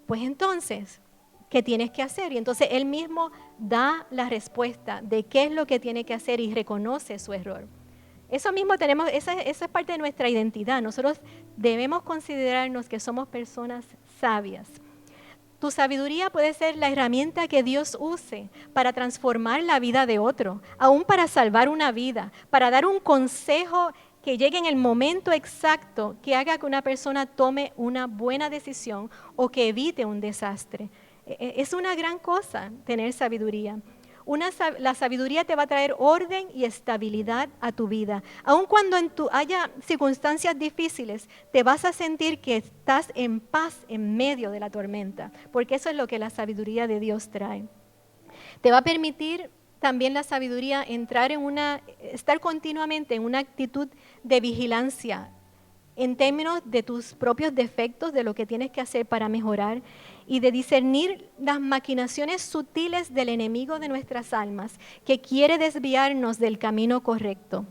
Pues entonces, ¿qué tienes que hacer? Y entonces él mismo da la respuesta de qué es lo que tiene que hacer y reconoce su error. Eso mismo tenemos, esa es parte de nuestra identidad. Nosotros debemos considerarnos que somos personas sabias. Tu sabiduría puede ser la herramienta que Dios use para transformar la vida de otro, aún para salvar una vida, para dar un consejo que llegue en el momento exacto que haga que una persona tome una buena decisión o que evite un desastre. Es una gran cosa tener sabiduría. La sabiduría te va a traer orden y estabilidad a tu vida. Aun cuando haya circunstancias difíciles, te vas a sentir que estás en paz en medio de la tormenta, porque eso es lo que la sabiduría de Dios trae. Te va a permitir también la sabiduría estar continuamente en una actitud de vigilancia, en términos de tus propios defectos, de lo que tienes que hacer para mejorar y de discernir las maquinaciones sutiles del enemigo de nuestras almas que quiere desviarnos del camino correcto.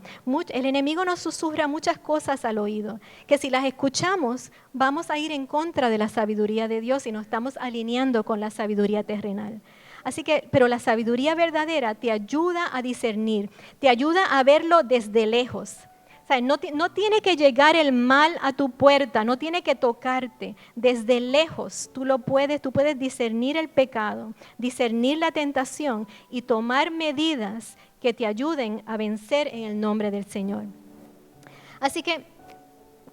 El enemigo nos susurra muchas cosas al oído, que si las escuchamos vamos a ir en contra de la sabiduría de Dios y nos estamos alineando con la sabiduría terrenal. Así que, pero la sabiduría verdadera te ayuda a discernir, te ayuda a verlo desde lejos. O sea, no tiene que llegar el mal a tu puerta, no tiene que tocarte. Desde lejos tú puedes discernir el pecado, discernir la tentación y tomar medidas que te ayuden a vencer en el nombre del Señor. Así que,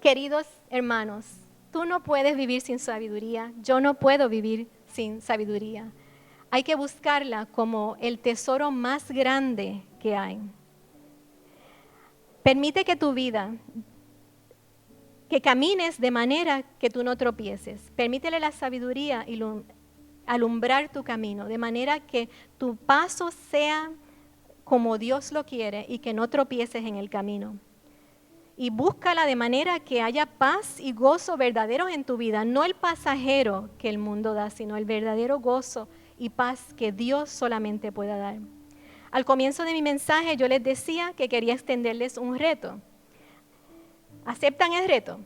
queridos hermanos, tú no puedes vivir sin sabiduría, yo no puedo vivir sin sabiduría. Hay que buscarla como el tesoro más grande que hay. Permite que tu vida, que camines de manera que tú no tropieces. Permítele la sabiduría y alumbrar tu camino, de manera que tu paso sea como Dios lo quiere y que no tropieces en el camino. Y búscala de manera que haya paz y gozo verdaderos en tu vida, no el pasajero que el mundo da, sino el verdadero gozo y paz que Dios solamente pueda dar. Al comienzo de mi mensaje yo les decía que quería extenderles un reto. ¿Aceptan el reto?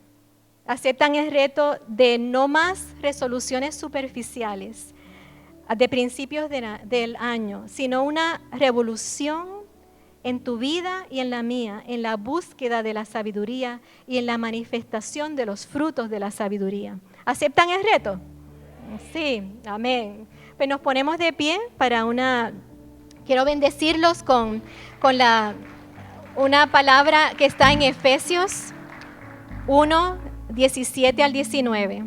¿Aceptan el reto de no más resoluciones superficiales de principios del año, sino una revolución en tu vida y en la mía, en la búsqueda de la sabiduría y en la manifestación de los frutos de la sabiduría. ¿Aceptan el reto? Sí, amén. Pues nos ponemos de pie para quiero bendecirlos con una palabra que está en Efesios 1, 17 al 19.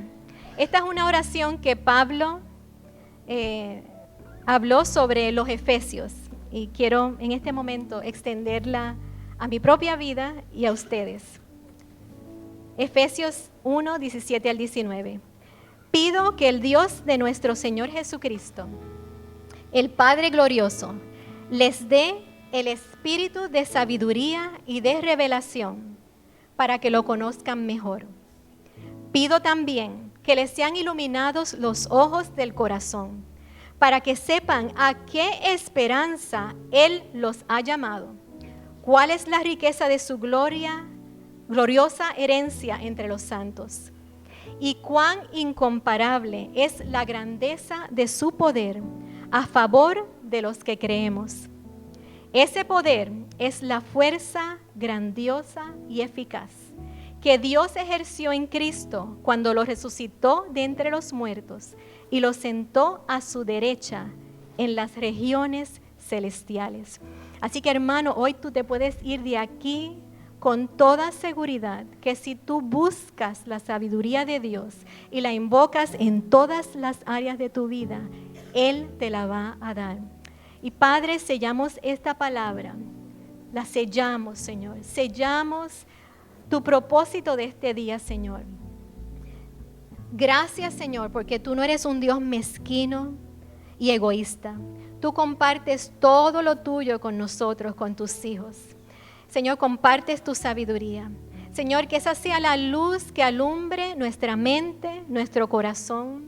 Esta es una oración que Pablo habló sobre los efesios y quiero en este momento extenderla a mi propia vida y a ustedes. Efesios 1, 17 al 19. Pido que el Dios de nuestro Señor Jesucristo, el Padre glorioso, les dé el espíritu de sabiduría y de revelación para que lo conozcan mejor. Pido también que les sean iluminados los ojos del corazón, para que sepan a qué esperanza Él los ha llamado, cuál es la riqueza de su gloriosa herencia entre los santos, y cuán incomparable es la grandeza de su poder a favor de los que creemos. Ese poder es la fuerza grandiosa y eficaz que Dios ejerció en Cristo cuando lo resucitó de entre los muertos y lo sentó a su derecha en las regiones celestiales. Así que, hermano, hoy tú te puedes ir de aquí con toda seguridad que si tú buscas la sabiduría de Dios y la invocas en todas las áreas de tu vida, Él te la va a dar. Y Padre, sellamos esta palabra, la sellamos, Señor, sellamos tu propósito de este día, Señor. Gracias, Señor, porque tú no eres un Dios mezquino y egoísta. Tú compartes todo lo tuyo con nosotros, con tus hijos. Señor, compartes tu sabiduría. Señor, que esa sea la luz que alumbre nuestra mente, nuestro corazón,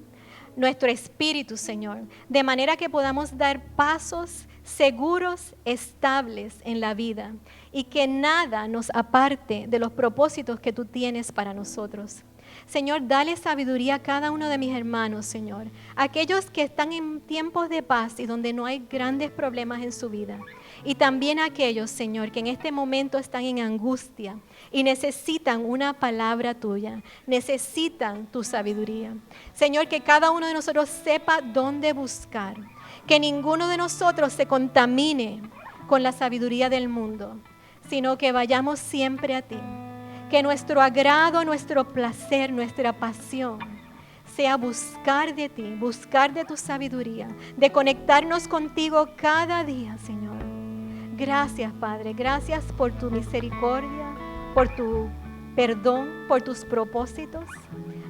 nuestro espíritu, Señor, de manera que podamos dar pasos seguros, estables en la vida y que nada nos aparte de los propósitos que tú tienes para nosotros. Señor, dale sabiduría a cada uno de mis hermanos, Señor, aquellos que están en tiempos de paz y donde no hay grandes problemas en su vida. Y también aquellos, Señor, que en este momento están en angustia y necesitan una palabra tuya, necesitan tu sabiduría. Señor, que cada uno de nosotros sepa dónde buscar, que ninguno de nosotros se contamine con la sabiduría del mundo, sino que vayamos siempre a ti. Que nuestro agrado, nuestro placer, nuestra pasión sea buscar de ti, buscar de tu sabiduría, de conectarnos contigo cada día, Señor. Gracias, Padre, gracias por tu misericordia, por tu perdón, por tus propósitos,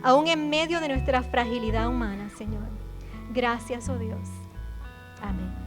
aún en medio de nuestra fragilidad humana, Señor. Gracias, oh Dios. Amén.